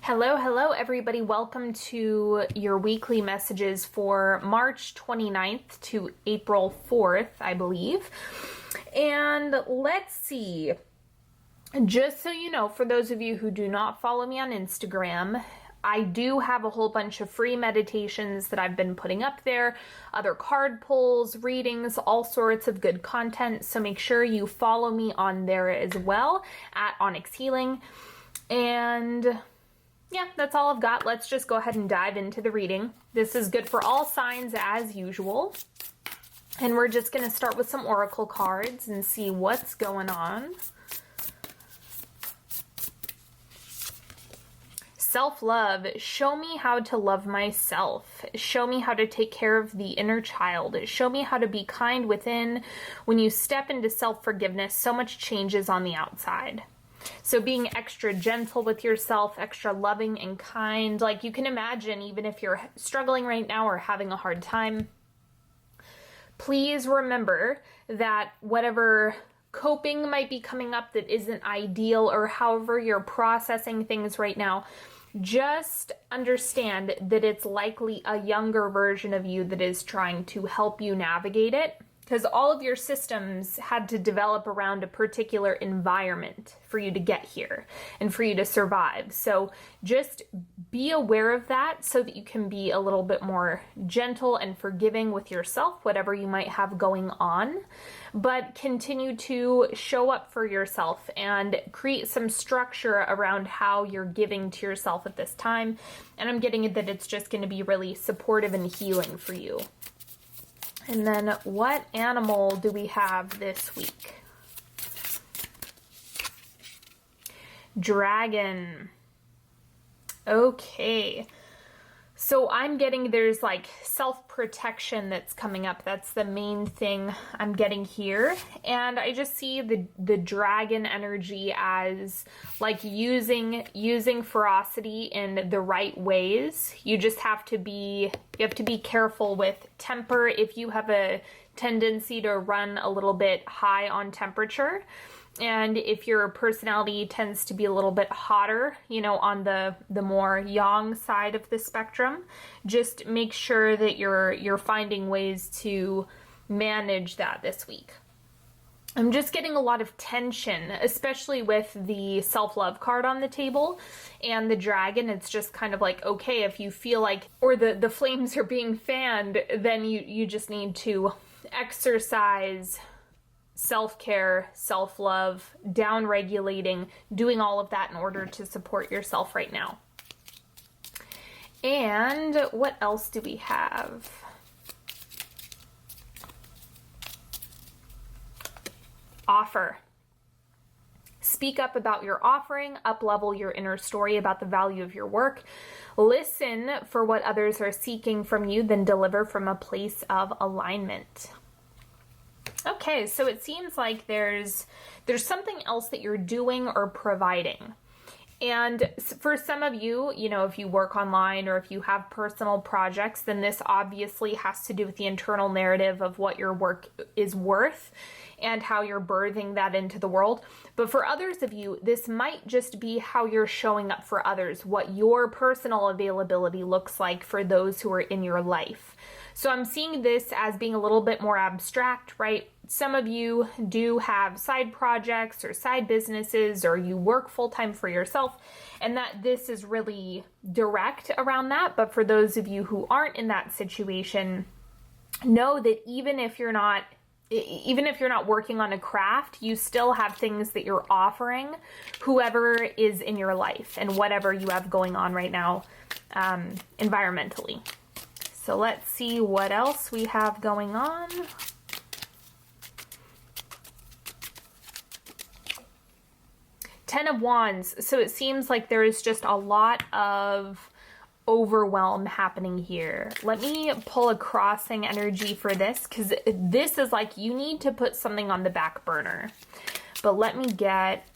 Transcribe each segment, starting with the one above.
Hello, everybody. Welcome to your weekly messages for March 29th to April 4th, I believe. And let's see. Just so you know, for those of you who do not follow me on Instagram, I do have a whole bunch of free meditations that I've been putting up there, other card pulls, readings, all sorts of good content. So make sure you follow me on there as well at Onyx Healing. And yeah, that's all I've got. Let's just go ahead and dive into the reading. This is good for all signs as usual. And we're just going to start with some oracle cards and see what's going on. Self-love. Show me how to love myself. Show me how to take care of the inner child. Show me how to be kind within. When you step into self-forgiveness, so much changes on the outside. So being extra gentle with yourself, extra loving and kind, like you can imagine, even if you're struggling right now or having a hard time, please remember that whatever coping might be coming up that isn't ideal or however you're processing things right now, just understand that it's likely a younger version of you that is trying to help you navigate it. Because all of your systems had to develop around a particular environment for you to get here and for you to survive. So just be aware of that so that you can be a little bit more gentle and forgiving with yourself, whatever you might have going on. But continue to show up for yourself and create some structure around how you're giving to yourself at this time. And I'm getting it that it's just going to be really supportive and healing for you. And then what animal do we have this week? Dragon. Okay. So I'm getting there's like self-protection that's coming up. That's the main thing I'm getting here. And I just see the dragon energy as like using ferocity in the right ways. You just have to be careful with temper if you have a tendency to run a little bit high on temperature. And if your personality tends to be a little bit hotter, on the more yang side of the spectrum, just make sure that you're finding ways to manage that this week. I'm just getting a lot of tension, especially with the self-love card on the table and the dragon. It's just kind of like, okay, if you feel like, or the flames are being fanned, then you just need to exercise self-care, self-love, down-regulating, doing all of that in order to support yourself right now. And what else do we have? Offer. Speak up about your offering, up-level your inner story about the value of your work. Listen for what others are seeking from you, then deliver from a place of alignment. Okay, so it seems like there's something else that you're doing or providing. And for some of you, if you work online or if you have personal projects, then this obviously has to do with the internal narrative of what your work is worth and how you're birthing that into the world. But for others of you, this might just be how you're showing up for others, what your personal availability looks like for those who are in your life. So I'm seeing this as being a little bit more abstract, right? Some of you do have side projects or side businesses, or you work full-time for yourself, and that this is really direct around that. But for those of you who aren't in that situation, know that even if you're not working on a craft, you still have things that you're offering whoever is in your life and whatever you have going on right now, environmentally. So let's see what else we have going on. Ten of Wands. So it seems like there is just a lot of overwhelm happening here. Let me pull a crossing energy for this, because this is like you need to put something on the back burner. But let me get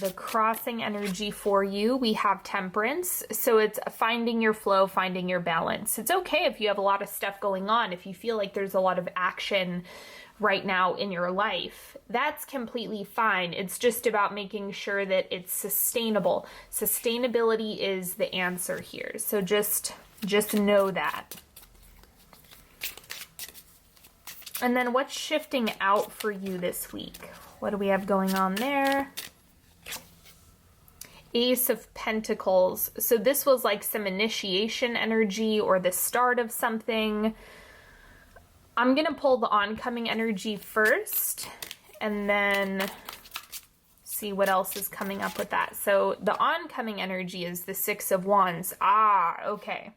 the crossing energy for you. We have Temperance. So it's finding your flow, finding your balance. It's okay if you have a lot of stuff going on, if you feel like there's a lot of action right now in your life, that's completely fine. It's just about making sure that it's sustainable. Sustainability is the answer here. So just know that. And then what's shifting out for you this week? What do we have going on there? Ace of Pentacles. So this was like some initiation energy or the start of something. I'm going to pull the oncoming energy first and then see what else is coming up with that. So the oncoming energy is the Six of Wands. Okay.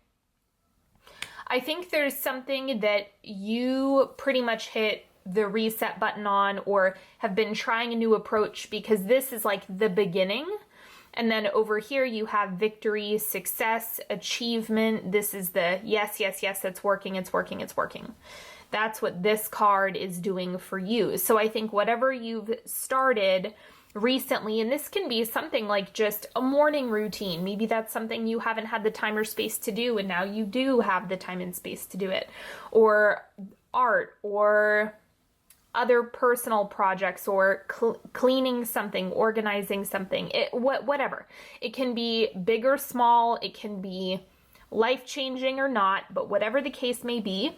I think there's something that you pretty much hit the reset button on or have been trying a new approach, because this is like the beginning. And then over here you have victory, success, achievement. This is the yes, it's working, it's working, it's working. That's what this card is doing for you. So I think whatever you've started recently, and this can be something like just a morning routine. Maybe that's something you haven't had the time or space to do, and now you do have the time and space to do it. Or art, or other personal projects, or cleaning something, organizing something, whatever. It can be big or small, it can be life-changing or not, but whatever the case may be,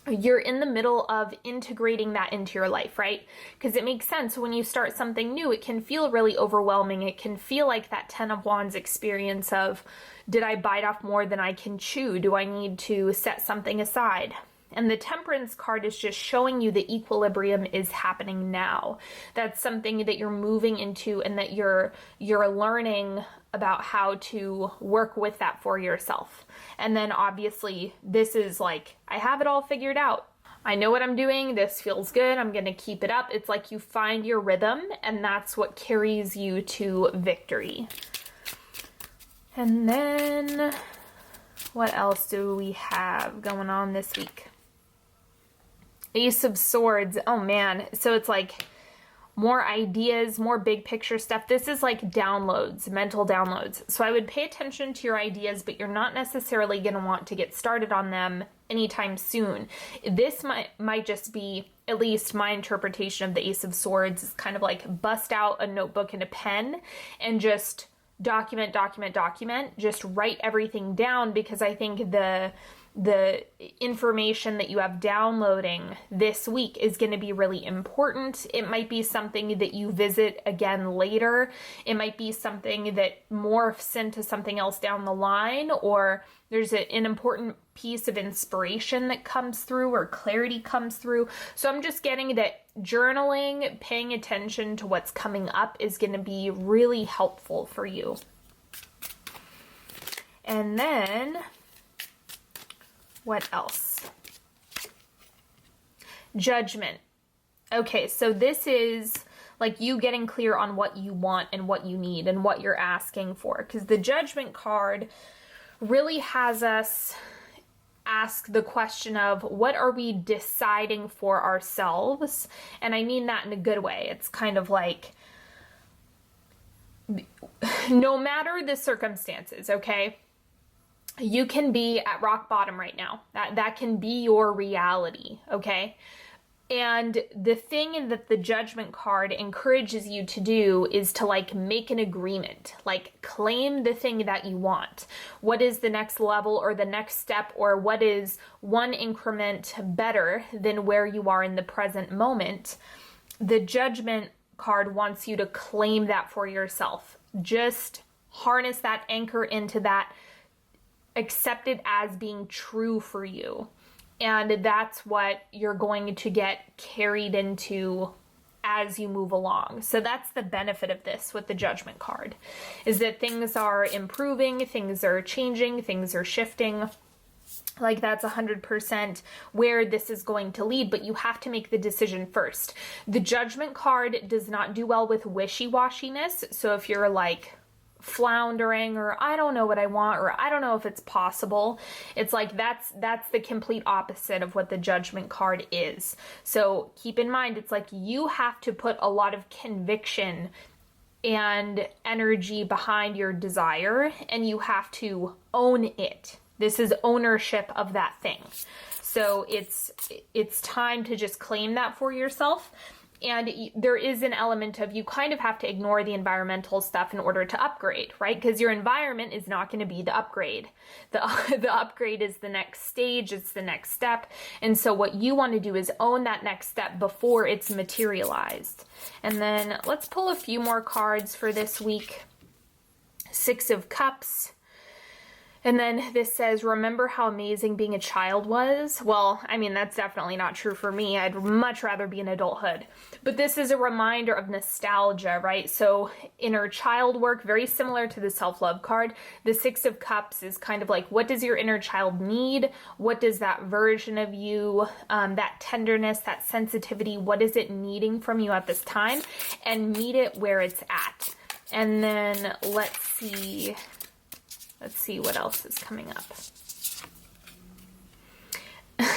you're in the middle of integrating that into your life, right? Because it makes sense when you start something new, it can feel really overwhelming. It can feel like that 10 of Wands experience of, did I bite off more than I can chew? Do I need to set something aside? And the Temperance card is just showing you the equilibrium is happening now. That's something that you're moving into, and that you're learning about how to work with that for yourself. And then obviously this is like, I have it all figured out. I know what I'm doing. This feels good. I'm going to keep it up. It's like you find your rhythm, and that's what carries you to victory. And then what else do we have going on this week? Ace of Swords. Oh man. So it's like more ideas, more big picture stuff. This is like downloads, mental downloads. So I would pay attention to your ideas, but you're not necessarily going to want to get started on them anytime soon. This might just be, at least my interpretation of the Ace of Swords, is kind of like bust out a notebook and a pen and just document, just write everything down, because I think the information that you have downloading this week is going to be really important. It might be something that you visit again later. It might be something that morphs into something else down the line, or there's an important piece of inspiration that comes through, or clarity comes through. So I'm just getting that journaling, paying attention to what's coming up, is going to be really helpful for you. And then what else? Judgment. Okay, so this is like you getting clear on what you want and what you need and what you're asking for, because the Judgment card really has us ask the question of, what are we deciding for ourselves? And I mean that in a good way. It's kind of like, no matter the circumstances, okay? You can be at rock bottom right now. That can be your reality, okay? And the thing that the Judgment card encourages you to do is to like make an agreement, like claim the thing that you want. What is the next level or the next step, or what is one increment better than where you are in the present moment? The Judgment card wants you to claim that for yourself. Just harness that, anchor into that, accept it as being true for you. And that's what you're going to get carried into as you move along. So that's the benefit of this with the Judgment card, is that things are improving, things are changing, things are shifting. Like that's 100% where this is going to lead, but you have to make the decision first. The Judgment card does not do well with wishy-washiness. So if you're like floundering, or I don't know what I want, or I don't know if it's possible, it's like that's the complete opposite of what the Judgment card is. So keep in mind, it's like you have to put a lot of conviction and energy behind your desire, and you have to own it. This is ownership of that thing. So it's time to just claim that for yourself. And there is an element of, you kind of have to ignore the environmental stuff in order to upgrade, right? Because your environment is not going to be the upgrade. The upgrade is the next stage, it's the next step. And so what you want to do is own that next step before it's materialized. And then let's pull a few more cards for this week. Six of Cups. And then this says, remember how amazing being a child was? Well, I mean, that's definitely not true for me. I'd much rather be in adulthood. But this is a reminder of nostalgia, right? So inner child work, very similar to the self-love card. The Six of Cups is kind of like, what does your inner child need? What does that version of you, that tenderness, that sensitivity, what is it needing from you at this time? And meet it where it's at. And then let's see what else is coming up.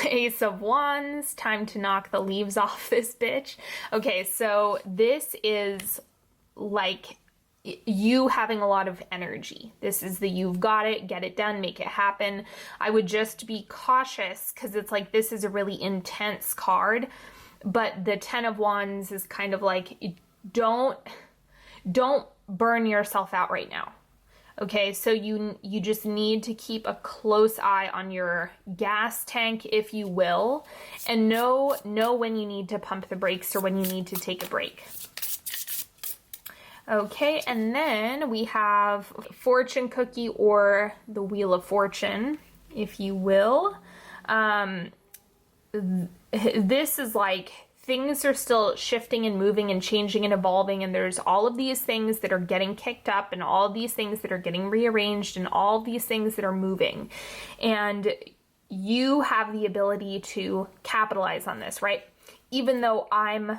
Ace of Wands, time to knock the leaves off this bitch. Okay, so this is like you having a lot of energy. This is the you've got it, get it done, make it happen. I would just be cautious because it's like this is a really intense card, but the Ten of Wands is kind of like don't burn yourself out right now. Okay, so you just need to keep a close eye on your gas tank, if you will, and know when you need to pump the brakes or when you need to take a break. Okay, and then we have fortune cookie or the Wheel of Fortune, if you will. This is like things are still shifting and moving and changing and evolving, and there's all of these things that are getting kicked up and all of these things that are getting rearranged and all of these things that are moving. And you have the ability to capitalize on this, right? Even though I'm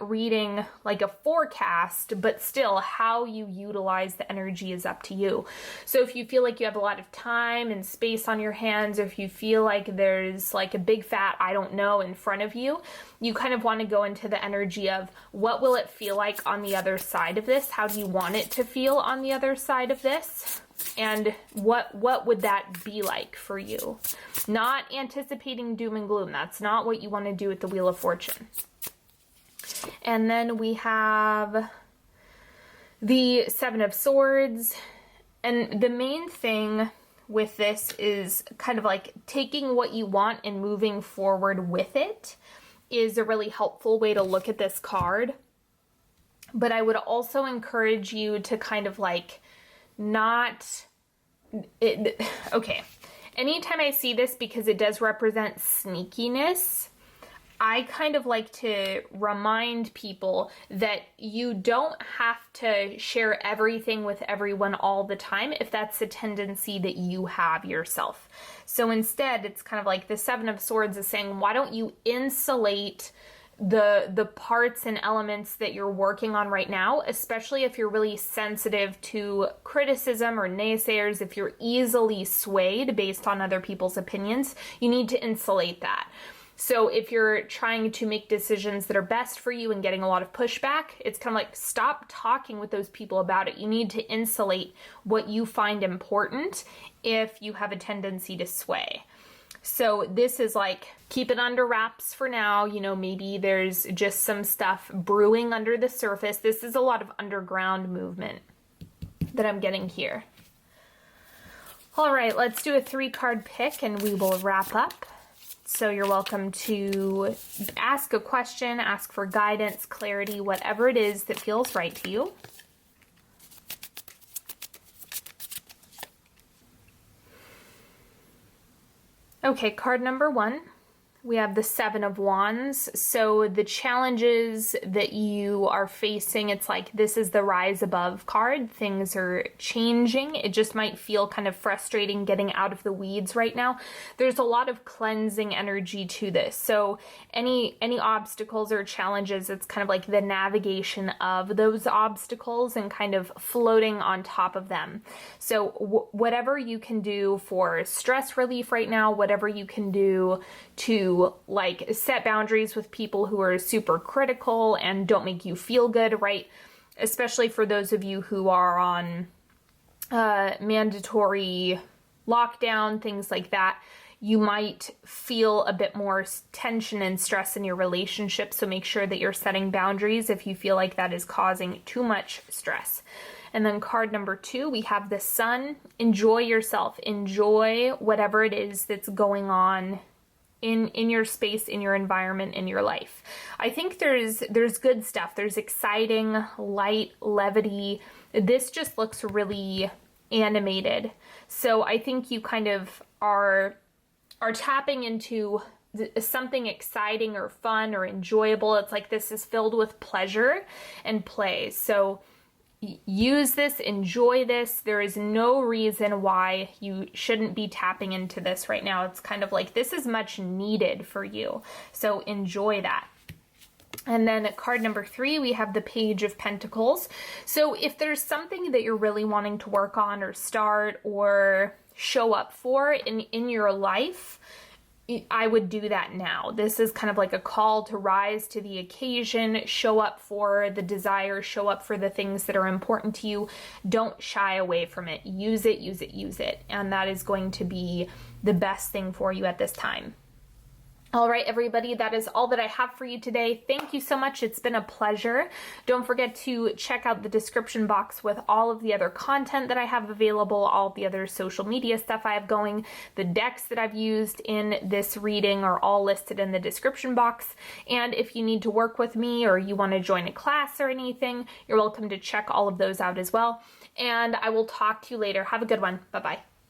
reading like a forecast, but still how you utilize the energy is up to you. So if you feel like you have a lot of time and space on your hands, or if you feel like there's like a big fat I don't know in front of you, you kind of want to go into the energy of what will it feel like on the other side of this? How do you want it to feel on the other side of this? And what would that be like for you? Not anticipating doom and gloom. That's not what you want to do with the Wheel of Fortune. And then we have the Seven of Swords. And the main thing with this is kind of like taking what you want and moving forward with it is a really helpful way to look at this card. But I would also encourage you to kind of like okay. Anytime I see this, because it does represent sneakiness, I kind of like to remind people that you don't have to share everything with everyone all the time if that's the tendency that you have yourself. So instead, it's kind of like the Seven of Swords is saying, why don't you insulate the parts and elements that you're working on right now, especially if you're really sensitive to criticism or naysayers, if you're easily swayed based on other people's opinions, you need to insulate that. So if you're trying to make decisions that are best for you and getting a lot of pushback, it's kind of like, stop talking with those people about it. You need to insulate what you find important if you have a tendency to sway. So this is like, keep it under wraps for now. You know, maybe there's just some stuff brewing under the surface. This is a lot of underground movement that I'm getting here. All right, let's do a 3-card pick and we will wrap up. So you're welcome to ask a question, ask for guidance, clarity, whatever it is that feels right to you. Okay, card number 1. We have the Seven of Wands. So the challenges that you are facing, it's like this is the rise above card. Things are changing. It just might feel kind of frustrating getting out of the weeds right now. There's a lot of cleansing energy to this. So any obstacles or challenges, it's kind of like the navigation of those obstacles and kind of floating on top of them. So whatever you can do for stress relief right now, whatever you can do to like set boundaries with people who are super critical and don't make you feel good, right? Especially for those of you who are on mandatory lockdown, things like that, you might feel a bit more tension and stress in your relationship. So make sure that you're setting boundaries if you feel like that is causing too much stress. And then card number 2, we have the Sun. Enjoy yourself. Enjoy whatever it is that's going on in your space, in your environment, in your life. I think there's good stuff. There's exciting, light, levity. This just looks really animated. So I think you kind of are tapping into something exciting or fun or enjoyable. It's like this is filled with pleasure and play. So use this, enjoy this. There is no reason why you shouldn't be tapping into this right now. It's kind of like this is much needed for you. So enjoy that. And then at card number 3, we have the Page of Pentacles. So if there's something that you're really wanting to work on or start or show up for in your life, I would do that now. This is kind of like a call to rise to the occasion, show up for the desire, show up for the things that are important to you. Don't shy away from it. Use it, use it, use it. And that is going to be the best thing for you at this time. All right, everybody, that is all that I have for you today. Thank you so much. It's been a pleasure. Don't forget to check out the description box with all of the other content that I have available, all of the other social media stuff I have going. The decks that I've used in this reading are all listed in the description box. And if you need to work with me or you want to join a class or anything, you're welcome to check all of those out as well. And I will talk to you later. Have a good one. Bye-bye.